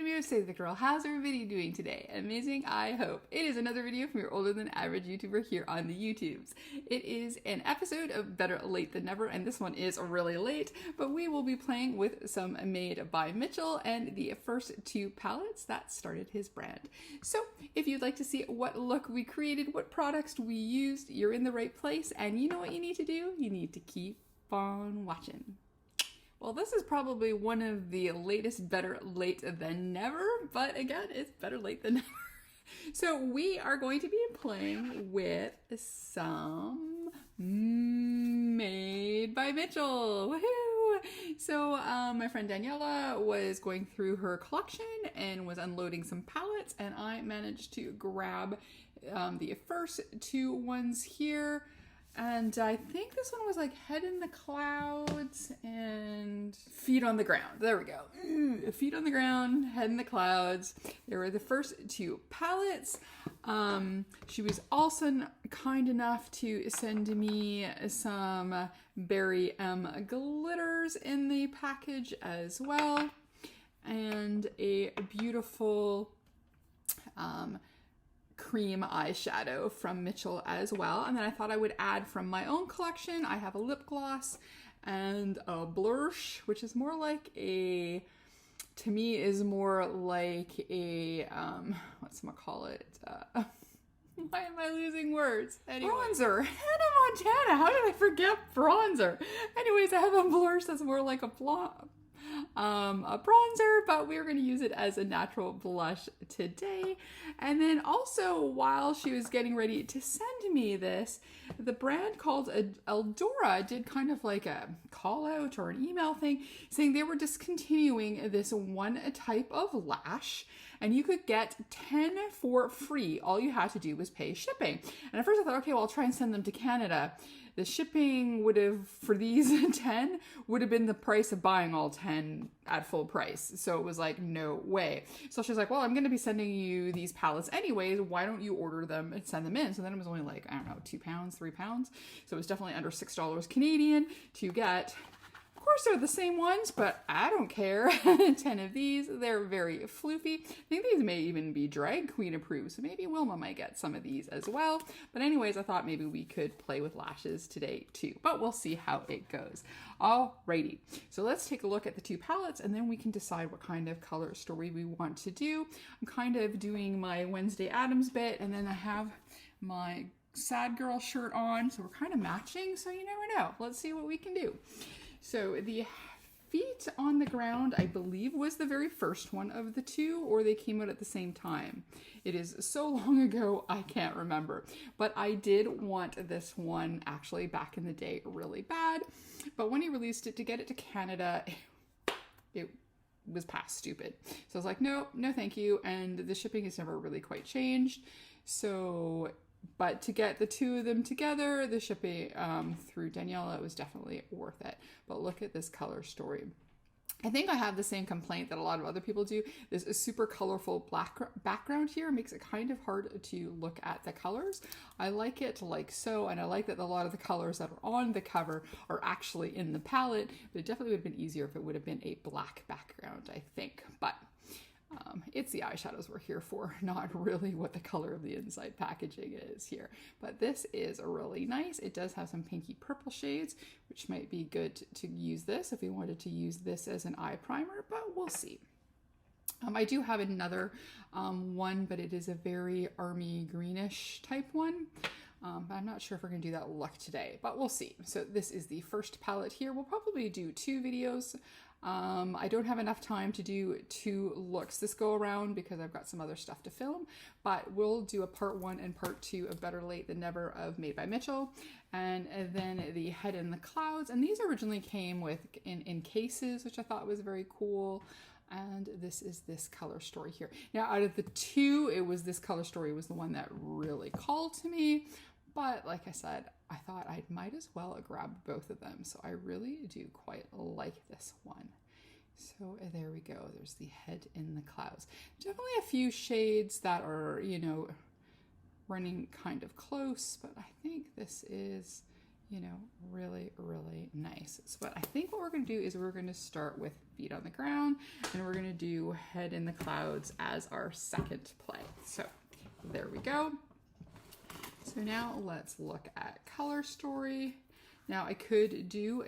Amir. Say the girl, how's her video doing today? Amazing, I hope. It is another video from your older than average YouTuber here on the YouTubes. It is an episode of Better Late Than Never, and this one is really late, but we will be playing with some made by Mitchell and the first two palettes that started his brand. So if you'd like to see what look we created, what products we used, you're in the right place, and you know what you need to do? You need to keep on watching. Well, this is probably one of the latest Better Late Than Never, but again, it's better late than never. So we are going to be playing with some Made by Mitchell. Woohoo! So my friend Daniela was going through her collection and was unloading some palettes, and I managed to grab the first two ones here. And I think this one was like Head in the Clouds and Feet on the Ground. There we go. Feet on the Ground, Head in the Clouds. They were the first two palettes. She was also kind enough to send me some Berry M glitters in the package as well. And a beautiful cream eyeshadow from Mitchell as well. And then I thought I would add from my own collection. I have a lip gloss and a blush, which is more like a, to me is more like a, whatchamacallit, why am I losing words? Anyway. Bronzer. Hannah Montana. How did I forget bronzer? Anyways, I have a blush that's more like a bronzer, but we're going to use it as a natural blush today. And then also, while she was getting ready to send me this, the brand called Eldora did kind of like a call out or an email thing saying they were discontinuing this one type of lash, and you could get 10 for free. All you had to do was pay shipping. And at first I thought, okay, well, I'll try and send them to Canada. The shipping would have, for these 10, would have been the price of buying all 10 at full price. So it was like, no way. So she's like, well, I'm going to be sending you these palettes anyways. Why don't you order them and send them in? So then it was only like, I don't know, £2, £3. So it was definitely under $6 Canadian to get. Of course, they're the same ones, but I don't care. 10 of these. They're very floofy. I think these may even be drag queen approved, so maybe Wilma might get some of these as well. But anyways, I thought maybe we could play with lashes today too, but we'll see how it goes. Alrighty, so let's take a look at the two palettes and then we can decide what kind of color story we want to do. I'm kind of doing my Wednesday Addams bit, and then I have my sad girl shirt on, so we're kind of matching, so you never know. Let's see what we can do. So the Feet on the Ground, I believe, was the very first one of the two, or they came out at the same time. It is so long ago, I can't remember. But I did want this one actually back in the day really bad. But when he released it, to get it to Canada, it was past stupid. So I was like, no, no thank you. And the shipping has never really quite changed. So, but to get the two of them together, the shipping through Daniela was definitely worth it. But look at this color story. I think I have the same complaint that a lot of other people do. This is super colorful black background here makes it kind of hard to look at the colors. I like it like so, and I like that a lot of the colors that are on the cover are actually in the palette, but it definitely would have been easier if it would have been a black background, I think. But it's the eyeshadows we're here for, not really what the color of the inside packaging is here. But this is really nice. It does have some pinky purple shades, which might be good to use this if we wanted to use this as an eye primer, but we'll see. I do have another one, but it is a very army greenish type one. But I'm not sure if we're going to do that look today, but we'll see. So this is the first palette here. We'll probably do 2 videos. I don't have enough time to do 2 looks this go around because I've got some other stuff to film, but we'll do a part 1 and part 2 of Better Late Than Never of Made by Mitchell, and then the Head in the Clouds. And these originally came with in cases, which I thought was very cool. And this is this color story here. Now, out of the 2, it was this color story was the one that really called to me. But like I said, I thought I might as well grab both of them. So I really do quite like this one. So there we go. There's the Head in the Clouds. Definitely a few shades that are, you know, running kind of close. But I think this is, you know, really, really nice. So what I think what we're going to do is we're going to start with feet on the ground, and we're going to do head in the clouds as our second play. So there we go. So now let's look at color story. Now I could do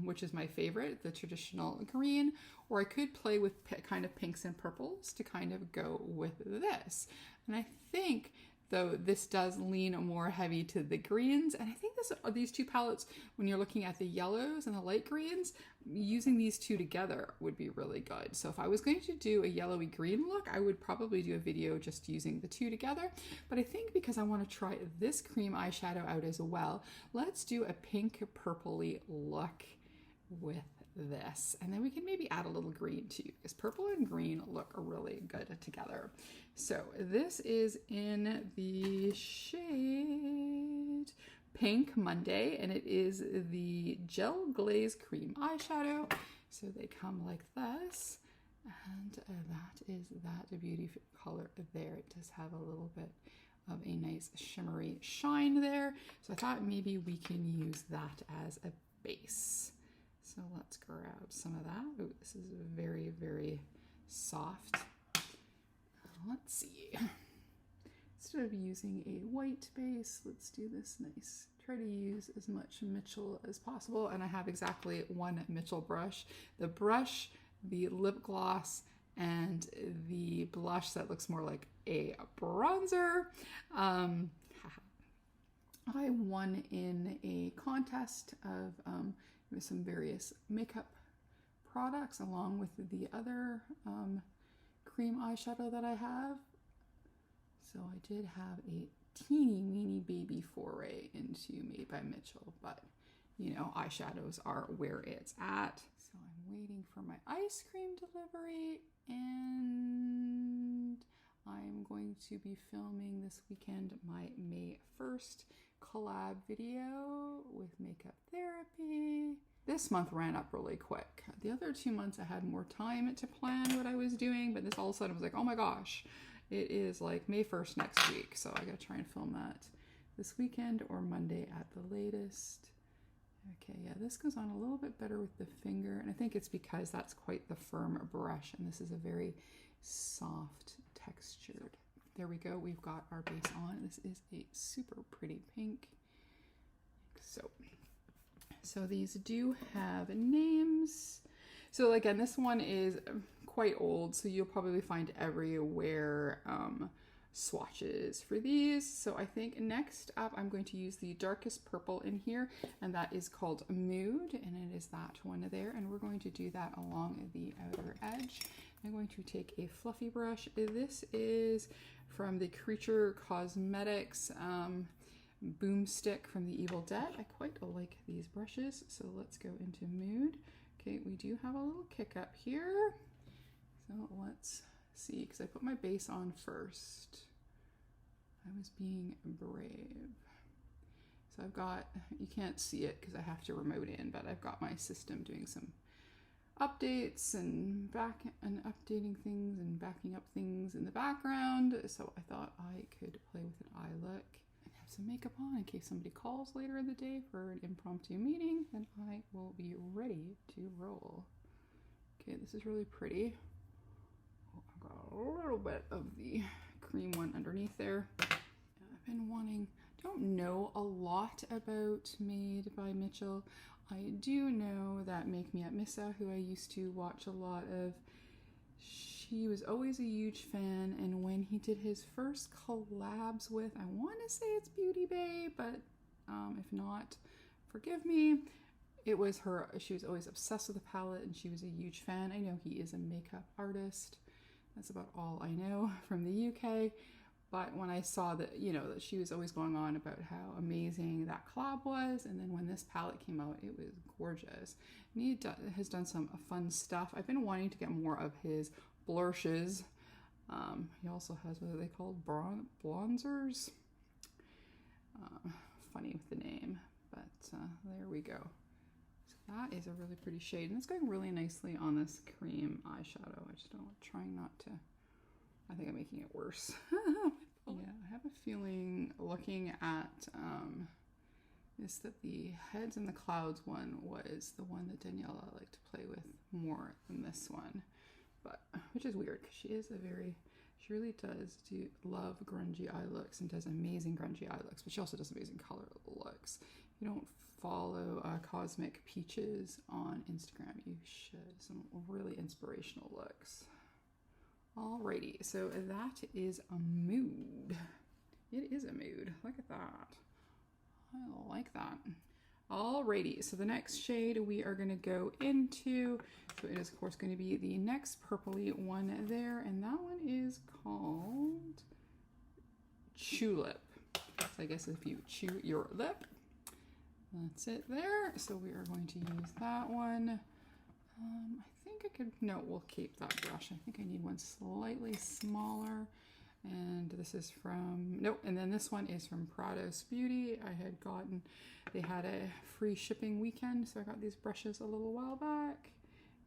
which is my favorite, the traditional green, or I could play with kind of pinks and purples to kind of go with this. And I think, though, this does lean more heavy to the greens. And I think these two palettes, when you're looking at the yellows and the light greens, using these two together would be really good. So if I was going to do a yellowy green look, I would probably do a video just using the two together. But I think because I want to try this cream eyeshadow out as well, let's do a pink purpley look with this, and then we can maybe add a little green too, because purple and green look really good together. So this is in the shade Pink Monday, and it is the Gel Glaze Cream eyeshadow. So they come like this, and that is that beauty color there. It does have a little bit of a nice shimmery shine there, so I thought maybe we can use that as a base. So let's grab some of that. Ooh, this is very, very soft. Let's see. Instead of using a white base, let's do this nice. Try to use as much Mitchell as possible. And I have exactly one Mitchell brush. The brush, the lip gloss, and the blush that looks more like a bronzer. I won in a contest of with some various makeup products along with the other cream eyeshadow that I have. So I did have a teeny weeny baby foray into Made by Mitchell, but you know, eyeshadows are where it's at. So I'm waiting for my ice cream delivery, and I'm going to be filming this weekend my May 1st collab video with Makeup Therapy. This month ran up really quick. The other 2 months I had more time to plan what I was doing, but this all of a sudden was like, oh my gosh, it is like May 1st next week. So I gotta try and film that this weekend or Monday at the latest. Okay, yeah, this goes on a little bit better with the finger, and I think it's because that's quite the firm brush, and this is a very soft textured. There we go, we've got our base on. This is a super pretty pink. So these do have names. So again, this one is quite old, so you'll probably find everywhere swatches for these. So I think next up I'm going to use the darkest purple in here, and that is called Mood, and it is that one there, and we're going to do that along the outer edge. I'm going to take a fluffy brush. This is from the Creature Cosmetics Boomstick from the Evil Dead. I quite like these brushes, so let's go into Mood. Okay, we do have a little kick up here, so let's see, because I put my base on first. I was being brave. So I've got, you can't see it because I have to remote in, but I've got my system doing some updates and updating things and backing up things in the background. So I thought I could play with an eye look and have some makeup on in case somebody calls later in the day for an impromptu meeting, then I will be ready to roll. Okay, this is really pretty. I've got a little bit of the cream one underneath there. I've been wanting, don't know a lot about Made by Mitchell. I do know that Make Me Up Missa, who I used to watch a lot of, she was always a huge fan, and when he did his first collabs with, I want to say it's Beauty Bay, but if not, forgive me. It was her, she was always obsessed with the palette, and she was a huge fan. I know he is a makeup artist. That's about all I know from the UK. But when I saw that, you know, that she was always going on about how amazing that collab was, and then when this palette came out, it was gorgeous. And he has done some fun stuff. I've been wanting to get more of his blushes. He also has, what are they called? Bronzers? Funny with the name, but there we go. So that is a really pretty shade, and it's going really nicely on this cream eyeshadow. I just don't, trying not to, I think I'm making it worse. Yeah, I have a feeling looking at is that the Heads in the Clouds one was the one that Daniela liked to play with more than this one, but which is weird because she really does love grungy eye looks and does amazing grungy eye looks, but she also does amazing color looks. If you don't follow Cosmic Peaches on Instagram, you should. Some really inspirational looks. Alrighty, so that is a mood. It is a mood. Look at that. I like that. Alrighty, so the next shade we are going to go into, so it is of course going to be the next purpley one there, and that one is called Tulip. So I guess if you chew your lip, that's it there. So we are going to use that one. I think I could, no, we'll keep that brush. I think I need one slightly smaller. And this is from, nope, and then this one is from Prados Beauty. I had gotten, they had a free shipping weekend, so I got these brushes a little while back.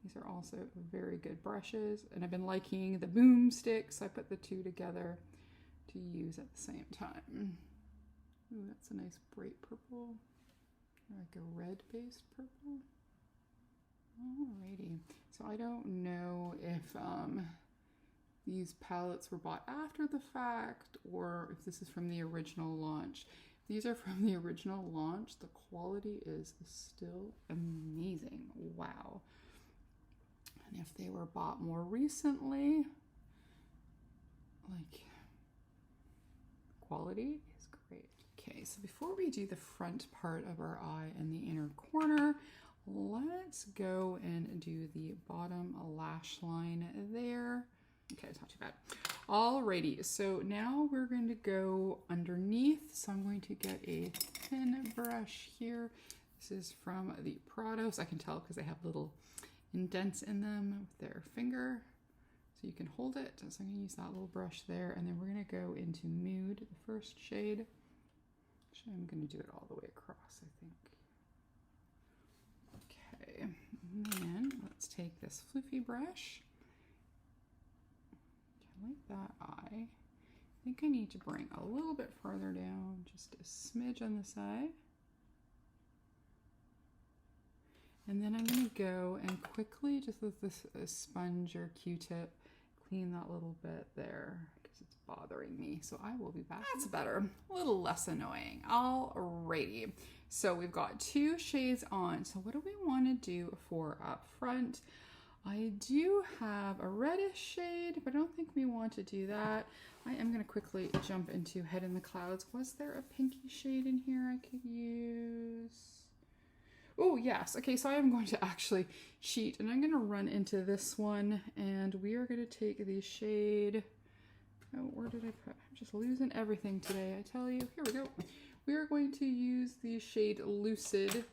These are also very good brushes, and I've been liking the boom sticks. I put the two together to use at the same time. Ooh, that's a nice bright purple, like a red-based purple. Alrighty, so I don't know if these palettes were bought after the fact or if this is from the original launch. If these are from the original launch, the quality is still amazing. Wow. And if they were bought more recently, like, quality is great. Okay, so before we do the front part of our eye and the inner corner, let's go and do the bottom lash line there. Okay, it's not too bad. Alrighty, so now we're going to go underneath. So I'm going to get a thin brush here. This is from the Prados. I can tell because they have little indents in them with their finger. So you can hold it. So I'm going to use that little brush there. And then we're going to go into Mood, the first shade. Actually, I'm going to do it all the way across, I think. Okay, and then let's take this floofy brush. I like that eye. I think I need to bring a little bit further down, just a smidge on the side. And then I'm going to go and quickly, just with this sponge or Q-tip, clean that little bit there because it's bothering me. So I will be back. That's better. A little less annoying. Alrighty. So we've got two shades on. So what do we want to do for up front? I do have a reddish shade, but I don't think we want to do that. I am going to quickly jump into Head in the Clouds. Was there a pinky shade in here I could use? Oh, yes. Okay, so I am going to actually cheat, and I'm going to run into this one, and we are going to take the shade... Oh, where did I put? I'm just losing everything today, I tell you. Here we go. We are going to use the shade Lucid,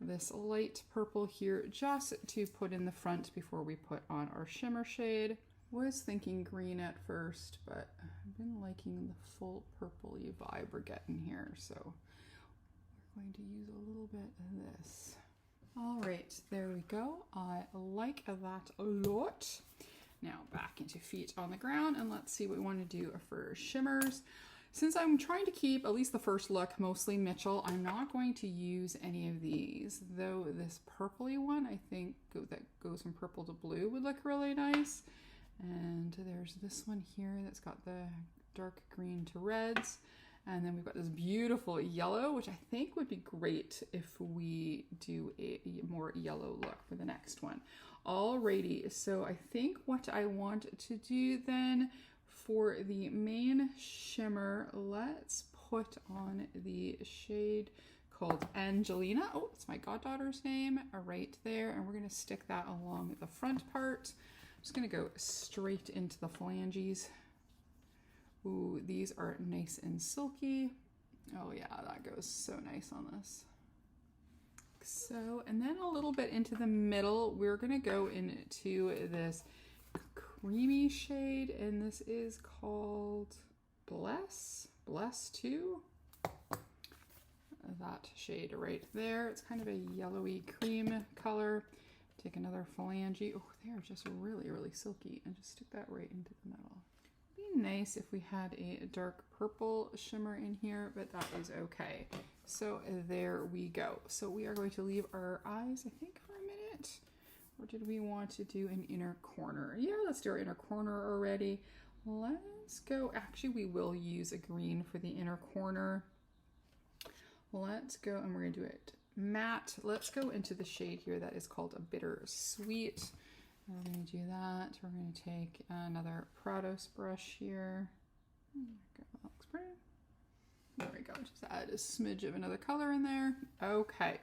this light purple here, just to put in the front before we put on our shimmer shade. Was thinking green at first, but I've been liking the full purpley vibe we're getting here, so we're going to use a little bit of this. All right, there we go. I like that a lot. Now back into Feet on the Ground, and let's see what we want to do for shimmers. Since I'm trying to keep at least the first look mostly Mitchell, I'm not going to use any of these, though this purpley one, I think that goes from purple to blue would look really nice. And there's this one here that's got the dark green to reds. And then we've got this beautiful yellow, which I think would be great if we do a more yellow look for the next one. Alrighty, so I think what I want to do then for the main shimmer, let's put on the shade called Angelina. Oh, it's my goddaughter's name right there. And we're going to stick that along the front part. I'm just going to go straight into the phalanges. Ooh, these are nice and silky. Oh yeah, that goes so nice on this. So, and then a little bit into the middle, we're going to go into this creamy shade, and this is called Bless 2. That shade right there. It's kind of a yellowy cream color. Take another phalange. Oh, they are just really, really silky, and just stick that right into the middle. Be nice if we had a dark purple shimmer in here, but that is okay. So there we go. So we are going to leave our eyes, I think, for a minute. Or did we want to do an inner corner? Yeah, let's do our inner corner already. Let's go. Actually, we will use a green for the inner corner. Let's go, and we're going to do it matte. Let's go into the shade here that is called a Bittersweet. We're going to do that. We're going to take another Prados brush here. That looks pretty. There we go. Just add a smidge of another color in there. Okay.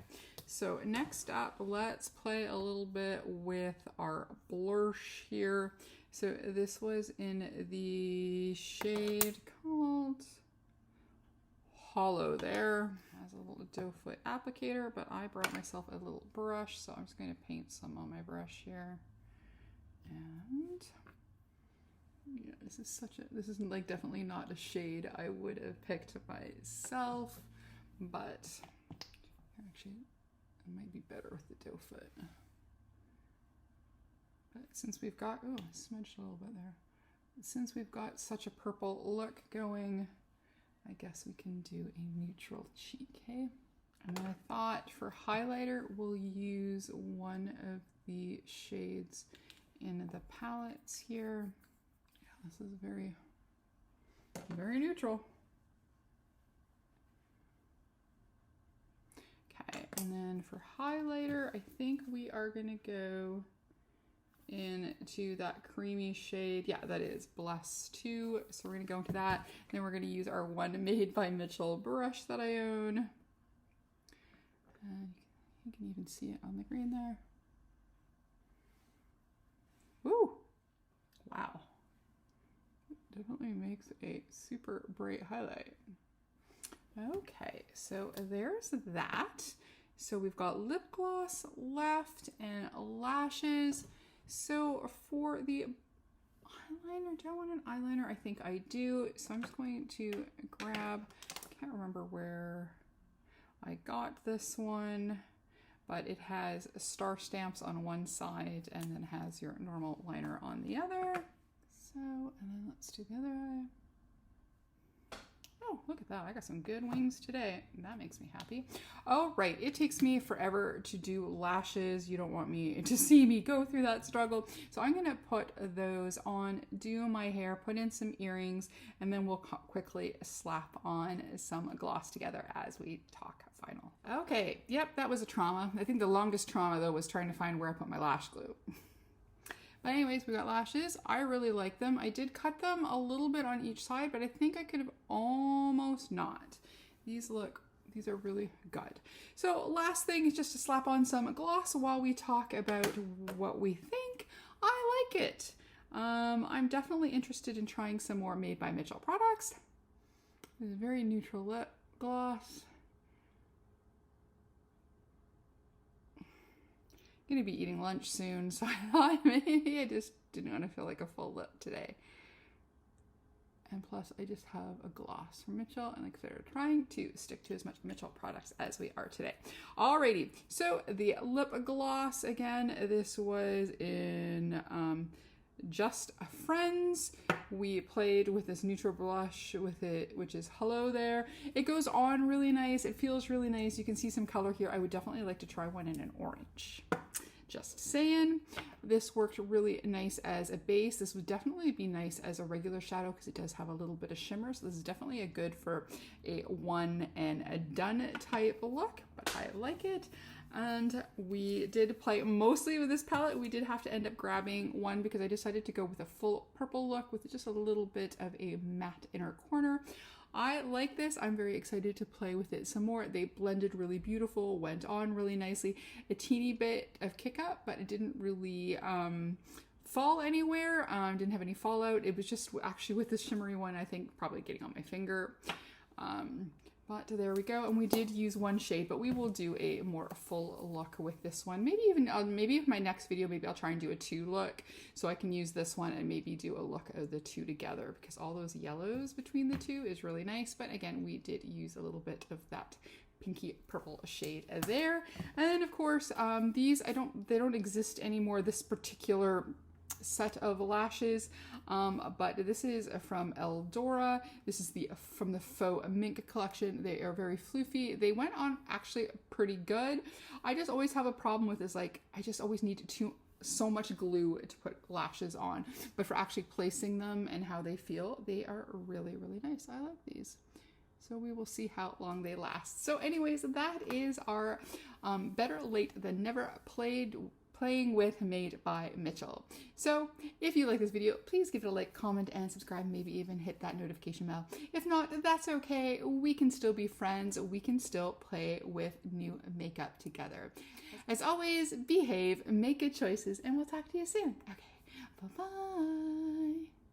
So next up, let's play a little bit with our blush here. So this was in the shade called Hollow there. Has a little doe foot applicator, but I brought myself a little brush, so I'm just going to paint some on my brush here. And yeah, this is like definitely not a shade I would have picked myself, but actually it might be better with the doe foot. But since we've got, oh, I smudged a little bit there. Since we've got such a purple look going, I guess we can do a neutral cheek, hey? And then I thought for highlighter, we'll use one of the shades in the palettes here. Yeah, this is very, very neutral. Okay, and then for highlighter, I think we are gonna go into that creamy shade. Yeah, that is Bless 2. So we're gonna go into that. And then we're gonna use our one Made by Mitchell brush that I own. And you can even see it on the green there. Woo! Wow. Definitely makes a super bright highlight. Okay, so there's that. So we've got lip gloss left and lashes. So for the eyeliner, do I want an eyeliner? I think I do. So I'm just going to grab, I can't remember where I got this one, but it has star stamps on one side and then has your normal liner on the other. So, and then let's do the other eye. Oh, look at that. I got some good wings today. That makes me happy. Oh, right. It takes me forever to do lashes. You don't want me to see me go through that struggle. So I'm going to put those on, do my hair, put in some earrings, and then we'll quickly slap on some gloss together as we talk final. Okay. Yep. That was a trauma. I think the longest trauma though was trying to find where I put my lash glue. But anyways, we got lashes. I really like them. I did cut them a little bit on each side, but I think I could have almost not. These are really good. So last thing is just to slap on some gloss while we talk about what we think. I like it. I'm definitely interested in trying some more Made by Mitchell products. It's a very neutral lip gloss. Gonna be eating lunch soon, so I thought maybe I just didn't want to feel like a full lip today. And plus I just have a gloss from Mitchell, and like I said, we're trying to stick to as much Mitchell products as we are today. Alrighty, so the lip gloss, again, this was in Just Friends. We played with this neutral blush with it, which is Hello there. It goes on really nice. It feels really nice. You can see some color here. I would definitely like to try one in an orange. Just saying. This worked really nice as a base. This would definitely be nice as a regular shadow because it does have a little bit of shimmer. So this is definitely a good for a one and a done type look, but I like it. And we did play mostly with this palette. We did have to end up grabbing one because I decided to go with a full purple look with just a little bit of a matte inner corner. I like this. I'm very excited to play with it some more. They blended really beautiful, went on really nicely. A teeny bit of kick up, but it didn't really fall anywhere. Didn't have any fallout. It was just actually with this shimmery one, I think probably getting on my finger. But there we go. And we did use one shade, but we will do a more full look with this one. Maybe even, maybe my next video, maybe I'll try and do a 2 look so I can use this one and maybe do a look of the 2 together because all those yellows between the 2 is really nice. But again, we did use a little bit of that pinky purple shade there. And then of course, these, they don't exist anymore. This particular set of lashes, but this is from Eldora. This is from the Faux Mink collection. They are very floofy. They went on actually pretty good. I just always have a problem with this, like I just always need so much glue to put lashes on, but for actually placing them and how they feel, they are really, really nice. I like these. So we will see how long they last. So anyways, that is our Better Late Than Never Playing With Made by Mitchell. So if you like this video, please give it a like, comment, and subscribe. Maybe even hit that notification bell. If not, that's okay. We can still be friends. We can still play with new makeup together. As always, behave, make good choices, and we'll talk to you soon. Okay, bye-bye.